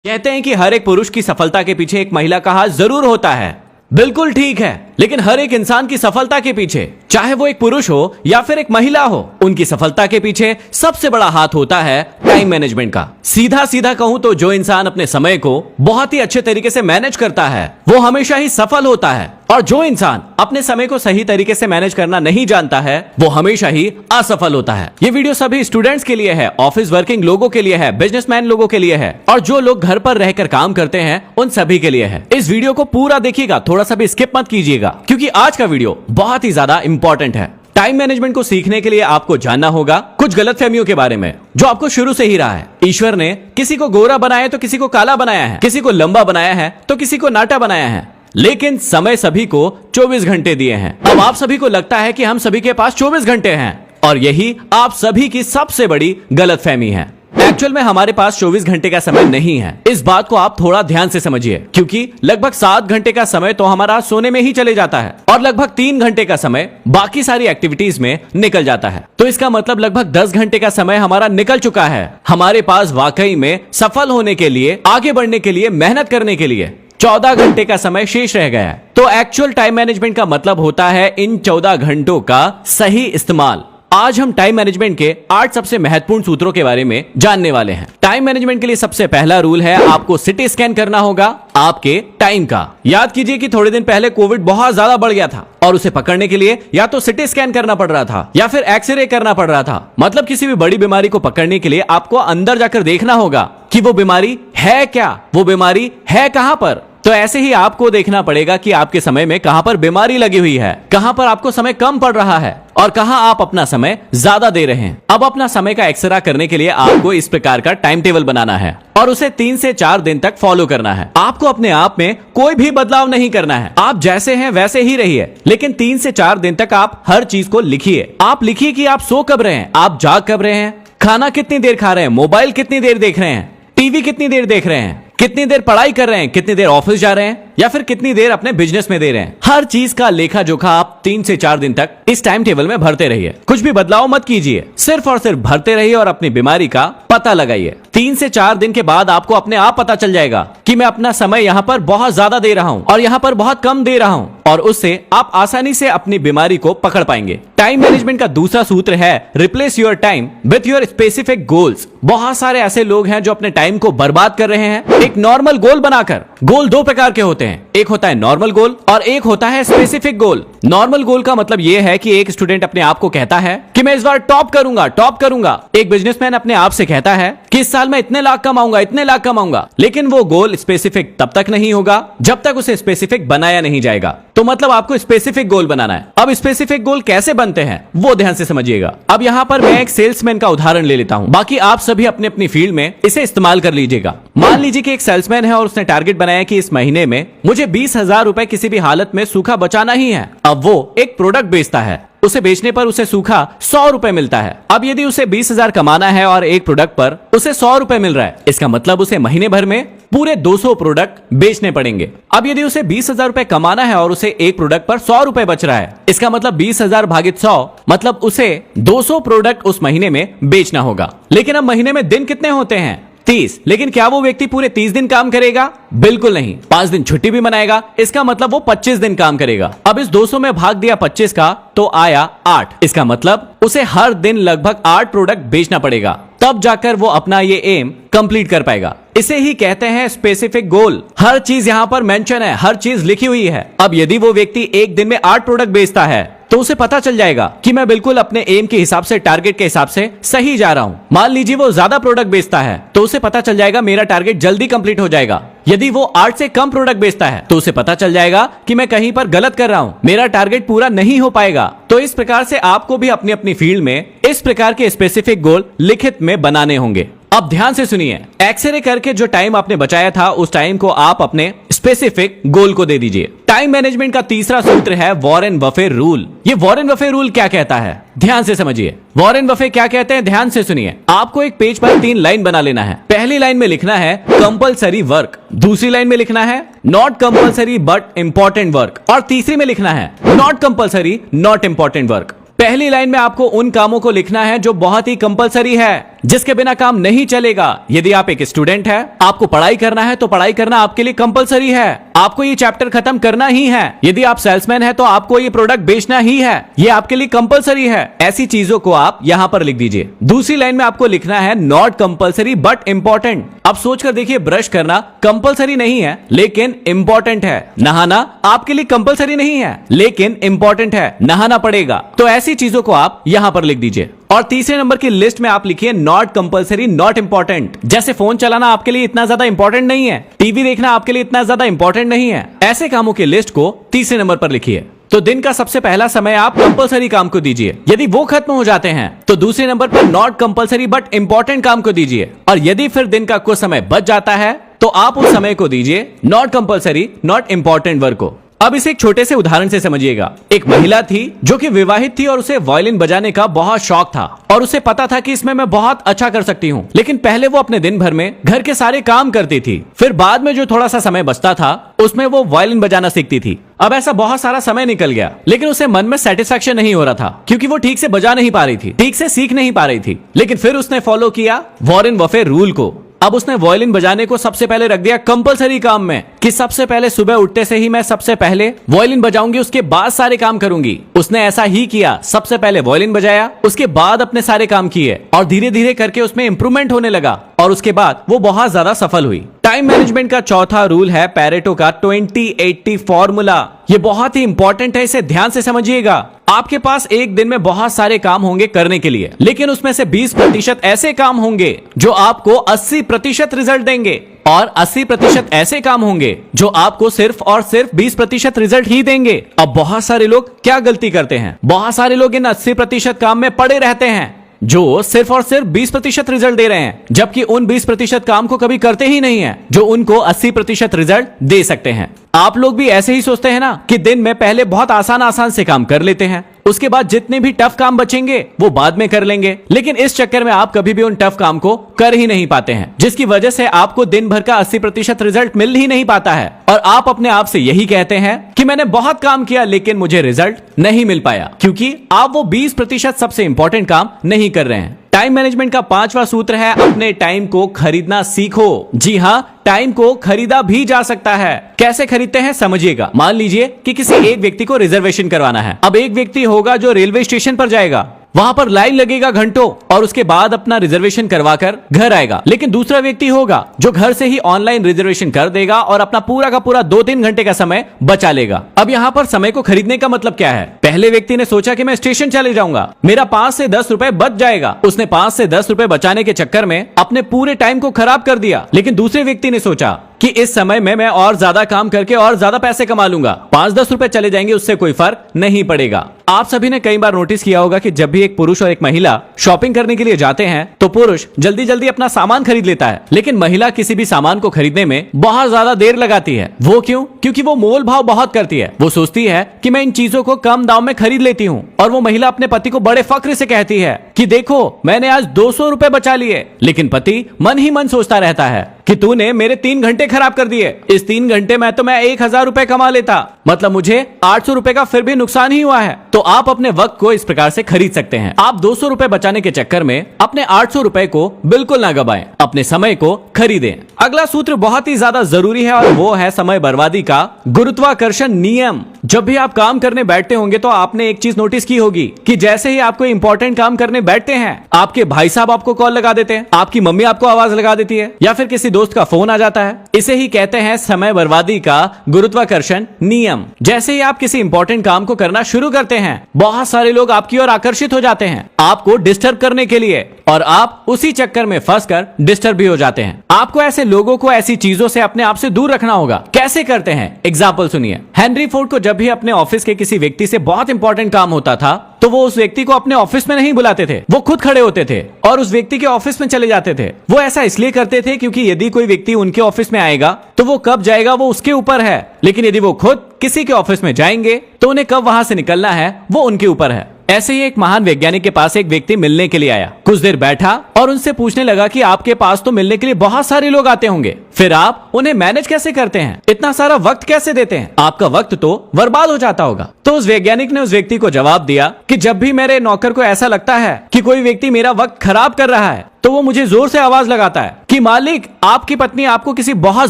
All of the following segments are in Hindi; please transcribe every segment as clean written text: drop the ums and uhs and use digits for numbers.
कहते हैं कि हर एक पुरुष की सफलता के पीछे एक महिला का हाथ जरूर होता है। बिल्कुल ठीक है, लेकिन हर एक इंसान की सफलता के पीछे, चाहे वो एक पुरुष हो या फिर एक महिला हो, उनकी सफलता के पीछे सबसे बड़ा हाथ होता है टाइम मैनेजमेंट का। सीधा सीधा कहूं तो जो इंसान अपने समय को बहुत ही अच्छे तरीके से मैनेज करता है वो हमेशा ही सफल होता है, और जो इंसान अपने समय को सही तरीके से मैनेज करना नहीं जानता है वो हमेशा ही असफल होता है। ये वीडियो सभी स्टूडेंट्स के लिए है, ऑफिस वर्किंग लोगों के लिए है, बिजनेसमैन लोगों के लिए है, और जो लोग घर पर रहकर काम करते हैं उन सभी के लिए है। इस वीडियो को पूरा देखिएगा, थोड़ा सा भी स्किप मत कीजिएगा, क्योंकि आज का वीडियो बहुत ही ज्यादा इंपॉर्टेंट है। टाइम मैनेजमेंट को सीखने के लिए आपको जानना होगा कुछ गलतफहमियों के बारे में जो आपको शुरू से ही रहा है। ईश्वर ने किसी को गोरा बनाया है तो किसी को काला बनाया है, किसी को लंबा बनाया है तो किसी को नाटा बनाया है, लेकिन समय सभी को 24 घंटे दिए हैं। अब आप सभी को लगता है कि हम सभी के पास 24 घंटे हैं, और यही आप सभी की सबसे बड़ी गलतफहमी है। एक्चुअल में हमारे पास 24 घंटे का समय नहीं है। इस बात को आप थोड़ा ध्यान से समझिए, क्योंकि लगभग 7 घंटे का समय तो हमारा सोने में ही चले जाता है और लगभग 3 घंटे का समय बाकी सारी एक्टिविटीज में निकल जाता है। तो इसका मतलब लगभग 10 घंटे का समय हमारा निकल चुका है। हमारे पास वाकई में सफल होने के लिए, आगे बढ़ने के लिए, मेहनत करने के लिए 14 घंटे का समय शेष रह गया है। तो एक्चुअल टाइम मैनेजमेंट का मतलब होता है इन 14 घंटों का सही इस्तेमाल। आज हम टाइम मैनेजमेंट के 8 सबसे महत्वपूर्ण सूत्रों के बारे में जानने वाले हैं। टाइम मैनेजमेंट के लिए सबसे पहला रूल है, आपको सिटी स्कैन करना होगा आपके टाइम का। याद कीजिए कि थोड़े दिन पहले कोविड बहुत ज्यादा बढ़ गया था और उसे पकड़ने के लिए या तो सिटी स्कैन करना पड़ रहा था या फिर एक्सरे करना पड़ रहा था। मतलब किसी भी बड़ी बीमारी को पकड़ने के लिए आपको अंदर जाकर देखना होगा कि वो बीमारी है क्या, वो बीमारी है कहां पर। तो ऐसे ही आपको देखना पड़ेगा कि आपके समय में कहां पर बीमारी लगी हुई है, कहां पर आपको समय कम पड़ रहा है और कहां आप अपना समय ज्यादा दे रहे हैं। अब अपना समय का एक्सरा करने के लिए आपको इस प्रकार का टाइम टेबल बनाना है और उसे 3 से 4 दिन तक फॉलो करना है। आपको अपने आप में कोई भी बदलाव नहीं करना है, आप जैसे हैं वैसे ही रहिए, लेकिन 3 से 4 दिन तक आप हर चीज को लिखिए। आप लिखिए कि आप सो कब रहे हैं, आप जाग कब रहे हैं, खाना कितनी देर खा रहे हैं, मोबाइल कितनी देर देख रहे हैं, टीवी कितनी देर देख रहे हैं, कितनी देर पढ़ाई कर रहे हैं, कितनी देर ऑफिस जा रहे हैं, या फिर कितनी देर अपने बिजनेस में दे रहे हैं। हर चीज का लेखा जोखा आप 3 से 4 दिन तक इस टाइम टेबल में भरते रहिए। कुछ भी बदलाव मत कीजिए, सिर्फ और सिर्फ भरते रहिए और अपनी बीमारी का पता लगाइए। 3 से 4 दिन के बाद आपको अपने आप पता चल जाएगा कि मैं अपना समय यहाँ पर बहुत ज्यादा दे रहा हूँ और यहाँ पर बहुत कम दे रहा हूँ, और उससे आप आसानी से अपनी बीमारी को पकड़ पाएंगे। टाइम मैनेजमेंट का दूसरा सूत्र है, replace your time with your specific goals. बहुत सारे ऐसे लोग हैं जो अपने टाइम को बर्बाद कर रहे हैं एक नॉर्मल गोल बनाकर। गोल 2 प्रकार के होते हैं, एक होता है नॉर्मल गोल और एक होता है स्पेसिफिक गोल। नॉर्मल गोल का मतलब यह है कि एक स्टूडेंट अपने आप को कहता है कि मैं इस बार टॉप करूंगा, टॉप करूंगा। एक बिजनेसमैन अपने आप से कहता है कि इस साल मैं इतने लाख कमाऊंगा, इतने लाख कमाऊंगा। लेकिन वो गोल स्पेसिफिक तब तक नहीं होगा जब तक उसे स्पेसिफिक बनाया नहीं जाएगा। तो मतलब आपको स्पेसिफिक गोल बनाना है। अब स्पेसिफिक गोल कैसे बनते हैं वो ध्यान से समझिएगा। अब यहाँ पर मैं एक सेल्समैन का उदाहरण ले लेता हूँ, बाकी आप सभी अपनी अपनी फील्ड में इसे इस्तेमाल कर लीजिएगा। मान लीजिए कि एक सेल्समैन है और उसने टारगेट बनाया कि इस महीने में मुझे 20,000 रुपए किसी भी हालत में सूखा बचाना ही है। अब वो एक प्रोडक्ट बेचता है, उसे बेचने पर उसे सूखा 100 रुपए मिलता है। अब यदि उसे 20,000 कमाना है और एक प्रोडक्ट पर उसे 100 रुपए मिल रहा है, इसका मतलब उसे महीने भर में पूरे 200 प्रोडक्ट बेचने पड़ेंगे। अब यदि उसे 20,000 रुपए कमाना है और उसे एक प्रोडक्ट पर 100 रुपए बच रहा है, इसका मतलब 20,000 भागित 100 मतलब उसे 200 प्रोडक्ट उस महीने में बेचना होगा। लेकिन अब महीने में दिन कितने होते हैं? 30। लेकिन क्या वो व्यक्ति पूरे 30 दिन काम करेगा? बिल्कुल नहीं। 5 दिन छुट्टी भी मनाएगा, इसका मतलब वो 25 दिन काम करेगा। अब इस 200 में भाग दिया 25 का तो आया 8। इसका मतलब उसे हर दिन लगभग 8 प्रोडक्ट बेचना पड़ेगा, तब जाकर वो अपना ये एम कंप्लीट कर पाएगा। इसे ही कहते हैं स्पेसिफिक गोल। हर चीज यहाँ पर मेंशन है, हर चीज लिखी हुई है। अब यदि वो व्यक्ति एक दिन में 8 प्रोडक्ट बेचता है तो उसे पता चल जाएगा कि मैं बिल्कुल अपने एम के हिसाब से, टारगेट के हिसाब से सही जा रहा हूं। मान लीजिए वो ज्यादा प्रोडक्ट बेचता है तो उसे पता चल जाएगा मेरा टारगेट जल्दी कंप्लीट हो जाएगा। यदि वो 8 से कम प्रोडक्ट बेचता है तो उसे पता चल जाएगा कि मैं कहीं पर गलत कर रहा हूं, मेरा टारगेट पूरा नहीं हो पाएगा। तो इस प्रकार से आपको भी अपनी अपनी फील्ड में इस प्रकार के स्पेसिफिक गोल लिखित में बनाने होंगे। अब ध्यान से सुनिए, एक्सरे करके जो टाइम आपने बचाया था उस टाइम को आप अपने स्पेसिफिक गोल को दे दीजिए। टाइम मैनेजमेंट का तीसरा सूत्र है वॉरेन बफे रूल। ये वॉरेन बफे रूल क्या कहता है, ध्यान से समझिए। वॉरेन बफे क्या कहते हैं, ध्यान से सुनिए। आपको एक पेज पर 3 लाइन बना लेना है। पहली लाइन में लिखना है कंपलसरी वर्क, दूसरी लाइन में लिखना है not compulsory but important work, और तीसरी में लिखना है not compulsory not important work. पहली लाइन में आपको उन कामों को लिखना है जो बहुत ही कंपलसरी है, जिसके बिना काम नहीं चलेगा। यदि आप एक स्टूडेंट है, आपको पढ़ाई करना है तो पढ़ाई करना आपके लिए कंपलसरी है, आपको ये चैप्टर खत्म करना ही है। यदि आप सेल्समैन है तो आपको ये प्रोडक्ट बेचना ही है, ये आपके लिए कंपलसरी है। ऐसी चीजों को आप यहां पर लिख दीजिए। दूसरी लाइन में आपको लिखना है नॉट कंपलसरी बट इंपॉर्टेंट। अब सोचकर देखिए, ब्रश करना कंपलसरी नहीं है लेकिन इंपॉर्टेंट है। नहाना आपके लिए कंपलसरी नहीं है लेकिन इंपॉर्टेंट है, नहाना पड़ेगा। तो ऐसी चीजों को आप यहां पर लिख दीजिए। और तीसरे नंबर की लिस्ट में आप लिखिए नॉट कंपलसरी नॉट इंपॉर्टेंट। जैसे फोन चलाना आपके लिए इतना ज्यादा इंपॉर्टेंट नहीं है, टीवी देखना आपके लिए इतना ज्यादा इंपॉर्टेंट नहीं है। ऐसे कामों की लिस्ट को तीसरे नंबर पर लिखिए। तो दिन का सबसे पहला समय आप कंपलसरी काम को दीजिए। यदि वो खत्म हो जाते हैं तो दूसरे नंबर पर नॉट कंपलसरी बट इंपॉर्टेंट काम को दीजिए। और यदि फिर दिन का कुछ समय बच जाता है तो आप उस समय को दीजिए not compulsory not important work को। अब इसे एक छोटे से उदाहरण से समझिएगा। एक महिला थी जो कि विवाहित थी और उसे वायलिन बजाने का बहुत शौक था और उसे पता था कि इसमें मैं बहुत अच्छा कर सकती हूँ। लेकिन पहले वो अपने दिन भर में घर के सारे काम करती थी, फिर बाद में जो थोड़ा सा समय बचता था उसमें वो वायलिन बजाना सीखती थी। अब ऐसा बहुत सारा समय निकल गया लेकिन उसे मन में सेटिस्फेक्शन नहीं हो रहा था क्योंकि वो ठीक से बजा नहीं पा रही थी, ठीक से सीख नहीं पा रही थी। लेकिन फिर उसने फॉलो किया वॉरेन बफे रूल को। अब उसने वायलिन बजाने को सबसे पहले रख दिया कंपलसरी काम में कि सबसे पहले सुबह उठते से ही मैं सबसे पहले वायलिन बजाऊंगी, उसके बाद सारे काम करूंगी। उसने ऐसा ही किया, सबसे पहले वायलिन बजाया, उसके बाद अपने सारे काम किए और धीरे धीरे करके उसमें इंप्रूवमेंट होने लगा और उसके बाद वो बहुत ज्यादा सफल हुई। टाइम मैनेजमेंट का चौथा रूल है पैरेटो का 20-80 फॉर्मूला। ये बहुत ही इंपॉर्टेंट है, इसे ध्यान से समझिएगा। आपके पास एक दिन में बहुत सारे काम होंगे करने के लिए, लेकिन उसमें से 20% ऐसे काम होंगे जो आपको 80% रिजल्ट देंगे और 80% ऐसे काम होंगे जो आपको सिर्फ और सिर्फ 20% रिजल्ट ही देंगे। अब बहुत सारे लोग क्या गलती करते हैं, बहुत सारे लोग इन 80% काम में पड़े रहते हैं जो सिर्फ और सिर्फ 20% रिजल्ट दे रहे हैं, जबकि उन 20% काम को कभी करते ही नहीं है जो उनको 80% रिजल्ट दे सकते हैं। आप लोग भी ऐसे ही सोचते हैं ना कि दिन में पहले बहुत आसान आसान से काम कर लेते हैं, उसके बाद जितने भी टफ काम बचेंगे वो बाद में कर लेंगे। लेकिन इस चक्कर में आप कभी भी उन टफ काम को कर ही नहीं पाते हैं, जिसकी वजह से आपको दिन भर का 80% रिजल्ट मिल ही नहीं पाता है। और आप अपने आप से यही कहते हैं कि मैंने बहुत काम किया लेकिन मुझे रिजल्ट नहीं मिल पाया, क्योंकि आप वो 20% सबसे इंपॉर्टेंट काम नहीं कर रहे हैं। टाइम मैनेजमेंट का 5वां सूत्र है अपने टाइम को खरीदना सीखो। जी हाँ, टाइम को खरीदा भी जा सकता है। कैसे खरीदते हैं समझिएगा। मान लीजिए कि किसी एक व्यक्ति को रिजर्वेशन करवाना है। अब एक व्यक्ति होगा जो रेलवे स्टेशन पर जाएगा, वहां पर लाइन लगेगा घंटों और उसके बाद अपना रिजर्वेशन करवाकर घर आएगा। लेकिन दूसरा व्यक्ति होगा जो घर से ही ऑनलाइन रिजर्वेशन कर देगा और अपना पूरा का पूरा 2-3 घंटे का समय बचा लेगा। अब यहाँ पर समय को खरीदने का मतलब क्या है? पहले व्यक्ति ने सोचा कि मैं स्टेशन चले जाऊंगा, मेरा 5 से 10 रुपए बच जाएगा। उसने 5 से 10 रुपए बचाने के चक्कर में अपने पूरे टाइम को खराब कर दिया। लेकिन दूसरे व्यक्ति ने सोचा कि इस समय में मैं और ज्यादा काम करके और ज्यादा पैसे कमा लूंगा, 5-10 रुपए चले जाएंगे, उससे कोई फर्क नहीं पड़ेगा। आप सभी ने कई बार नोटिस किया होगा कि जब भी एक पुरुष और एक महिला शॉपिंग करने के लिए जाते हैं तो पुरुष जल्दी जल्दी अपना सामान खरीद लेता है, लेकिन महिला किसी भी सामान को खरीदने में बहुत ज्यादा देर लगाती है। वो क्यों? क्योंकि वो मोल भाव बहुत करती है। वो सोचती है कि मैं इन चीजों को कम दाम में खरीद लेती हूँ। और वो महिला अपने पति को बड़े फक्र से कहती है कि देखो मैंने आज 200 रुपए बचा लिए। लेकिन पति मन ही मन सोचता रहता है कि तूने मेरे 3 घंटे खराब कर दिए, इस 3 घंटे में तो मैं 1000 रुपए कमा लेता, मतलब मुझे 800 रुपए का फिर भी नुकसान ही हुआ है। तो आप अपने वक्त को इस प्रकार से खरीद सकते हैं। आप 200 रुपए बचाने के चक्कर में अपने 800 रुपए को बिल्कुल ना गवाएं, अपने समय को खरीदें। अगला सूत्र बहुत ही ज्यादा जरूरी है और वो है समय बर्बादी का गुरुत्वाकर्षण नियम। जब भी आप काम करने बैठते होंगे तो आपने एक चीज नोटिस की होगी कि जैसे ही आपको इंपॉर्टेंट काम करने बैठते हैं, आपके भाई साहब आपको कॉल लगा देते हैं, आपकी मम्मी आपको आवाज लगा देती है या फिर किसी दोस्त का फोन आ जाता है। इसे ही कहते हैं समय बर्बादी का गुरुत्वाकर्षण नियम। जैसे ही आप किसी इंपॉर्टेंट काम को करना शुरू करते हैं, बहुत सारे लोग आपकी ओर आकर्षित हो जाते हैं आपको डिस्टर्ब करने के लिए, और आप उसी चक्कर में फंसकर डिस्टर्ब भी हो जाते हैं। आपको ऐसे लोगों को, ऐसी चीजों से अपने आप से दूर रखना होगा। कैसे करते हैं? एग्जाम्पल सुनिए। हेनरी फोर्ड को जब भी अपने ऑफिस के किसी व्यक्ति से बहुत इंपॉर्टेंट काम होता था तो वो उस व्यक्ति को अपने ऑफिस में नहीं बुलाते थे, वो खुद खड़े होते थे और उस व्यक्ति के ऑफिस में चले जाते थे। वो ऐसा इसलिए करते थे क्योंकि यदि कोई व्यक्ति उनके ऑफिस में आएगा तो वो कब जाएगा वो उसके ऊपर है, लेकिन यदि वो खुद किसी के ऑफिस में जाएंगे तो उन्हें कब वहां से निकलना है वो उनके ऊपर है। ऐसे ही एक महान वैज्ञानिक के पास एक व्यक्ति मिलने के लिए आया। कुछ देर बैठा और उनसे पूछने लगा कि आपके पास तो मिलने के लिए बहुत सारे लोग आते होंगे, फिर आप उन्हें मैनेज कैसे करते हैं, इतना सारा वक्त कैसे देते हैं, आपका वक्त तो बर्बाद हो जाता होगा। तो उस वैज्ञानिक ने उस व्यक्ति को जवाब दिया कि जब भी मेरे नौकर को ऐसा लगता है कि कोई व्यक्ति मेरा वक्त खराब कर रहा है तो वो मुझे जोर से आवाज लगाता है कि मालिक, आपकी पत्नी आपको किसी बहुत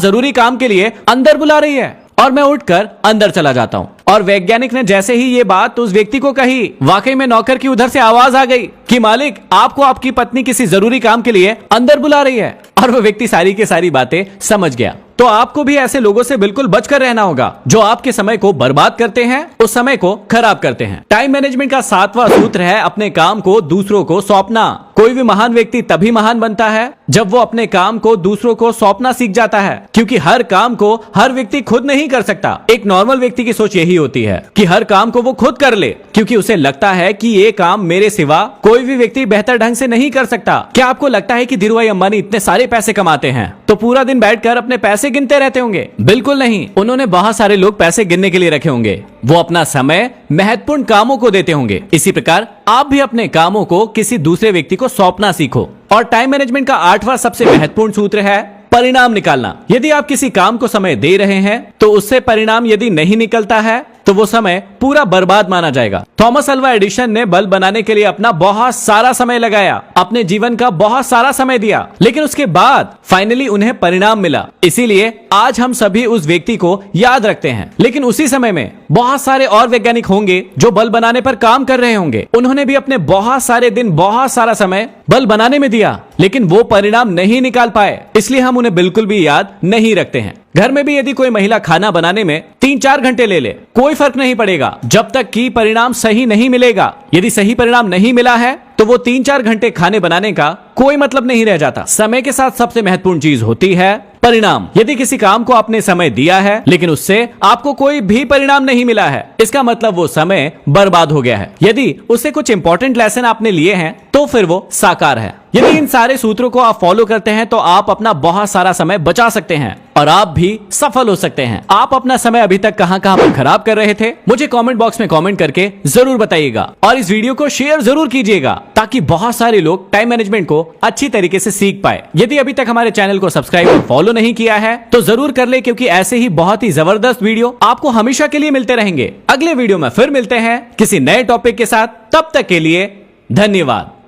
जरूरी काम के लिए अंदर बुला रही है, और मैं उठकर अंदर चला जाता हूँ। और वैज्ञानिक ने जैसे ही ये बात उस व्यक्ति को कही, वाकई में नौकर की उधर से आवाज आ गई कि मालिक, आपको आपकी पत्नी किसी जरूरी काम के लिए अंदर बुला रही है, और वो व्यक्ति सारी की सारी बातें समझ गया। तो आपको भी ऐसे लोगों से बिल्कुल बचकर रहना होगा जो आपके समय को बर्बाद करते हैं, उस समय को खराब करते हैं। टाइम मैनेजमेंट का 7वां सूत्र है अपने काम को दूसरों को सौंपना। कोई भी महान व्यक्ति तभी महान बनता है जब वो अपने काम को दूसरों को सौंपना सीख जाता है, क्योंकि हर काम को हर व्यक्ति खुद नहीं कर सकता। एक नॉर्मल व्यक्ति की सोच यही होती है कि हर काम को वो खुद कर ले, क्योंकि उसे लगता है कि ये काम मेरे सिवा कोई भी व्यक्ति बेहतर ढंग से नहीं कर सकता। क्या आपको लगता है कि धीरूभाई अंबानी इतने सारे पैसे कमाते हैं तो पूरा दिन बैठकर अपने पैसे गिनते रहते होंगे? बिल्कुल नहीं। उन्होंने बहुत सारे लोग पैसे गिनने के लिए रखे होंगे। वो अपना समय महत्वपूर्ण कामों को देते होंगे। इसी प्रकार आप भी अपने कामों को किसी दूसरे व्यक्ति को सौंपना सीखो। और टाइम मैनेजमेंट का 8वां सबसे महत्वपूर्ण सूत्र है परिणाम निकालना। यदि आप किसी काम को समय दे रहे हैं तो उससे परिणाम यदि नहीं निकलता है तो वो समय पूरा बर्बाद माना जाएगा। थॉमस अल्वा एडिसन ने बल्ब बनाने के लिए अपना बहुत सारा समय लगाया, अपने जीवन का बहुत सारा समय दिया, लेकिन उसके बाद फाइनली उन्हें परिणाम मिला। इसीलिए आज हम सभी उस व्यक्ति को याद रखते हैं, लेकिन उसी समय में बहुत सारे और वैज्ञानिक होंगे जो बल्ब बनाने पर काम कर रहे होंगे। उन्होंने भी अपने बहुत सारे दिन, बहुत सारा समय बल्ब बनाने में दिया, लेकिन वो परिणाम नहीं निकाल पाए, इसलिए हम उन्हें बिल्कुल भी याद नहीं रखते हैं। घर में भी यदि कोई महिला खाना बनाने में 3-4 घंटे ले ले, कोई फर्क नहीं पड़ेगा जब तक कि परिणाम सही नहीं मिलेगा। यदि सही परिणाम नहीं मिला है तो वो 3-4 घंटे खाने बनाने का कोई मतलब नहीं रह जाता। समय के साथ सबसे महत्वपूर्ण चीज होती है परिणाम। यदि किसी काम को आपने समय दिया है लेकिन उससे आपको कोई भी परिणाम नहीं मिला है, इसका मतलब वो समय बर्बाद हो गया है। यदि उससे कुछ इंपॉर्टेंट लेसन आपने लिए हैं तो फिर वो साकार है। यदि इन सारे सूत्रों को आप फॉलो करते हैं तो आप अपना बहुत सारा समय बचा सकते हैं और आप भी सफल हो सकते हैं। आप अपना समय अभी तक कहां पर खराब कर रहे थे, मुझे कमेंट बॉक्स में कमेंट करके जरूर बताइएगा, और इस वीडियो को शेयर जरूर कीजिएगा ताकि बहुत सारे लोग टाइम मैनेजमेंट को अच्छी तरीके से सीख पाए। यदि अभी तक हमारे चैनल को सब्सक्राइब और फॉलो नहीं किया है तो जरूर कर ले, क्योंकि ऐसे ही बहुत ही जबरदस्त वीडियो आपको हमेशा के लिए मिलते रहेंगे। अगले वीडियो में फिर मिलते हैं किसी नए टॉपिक के साथ। तब तक के लिए धन्यवाद।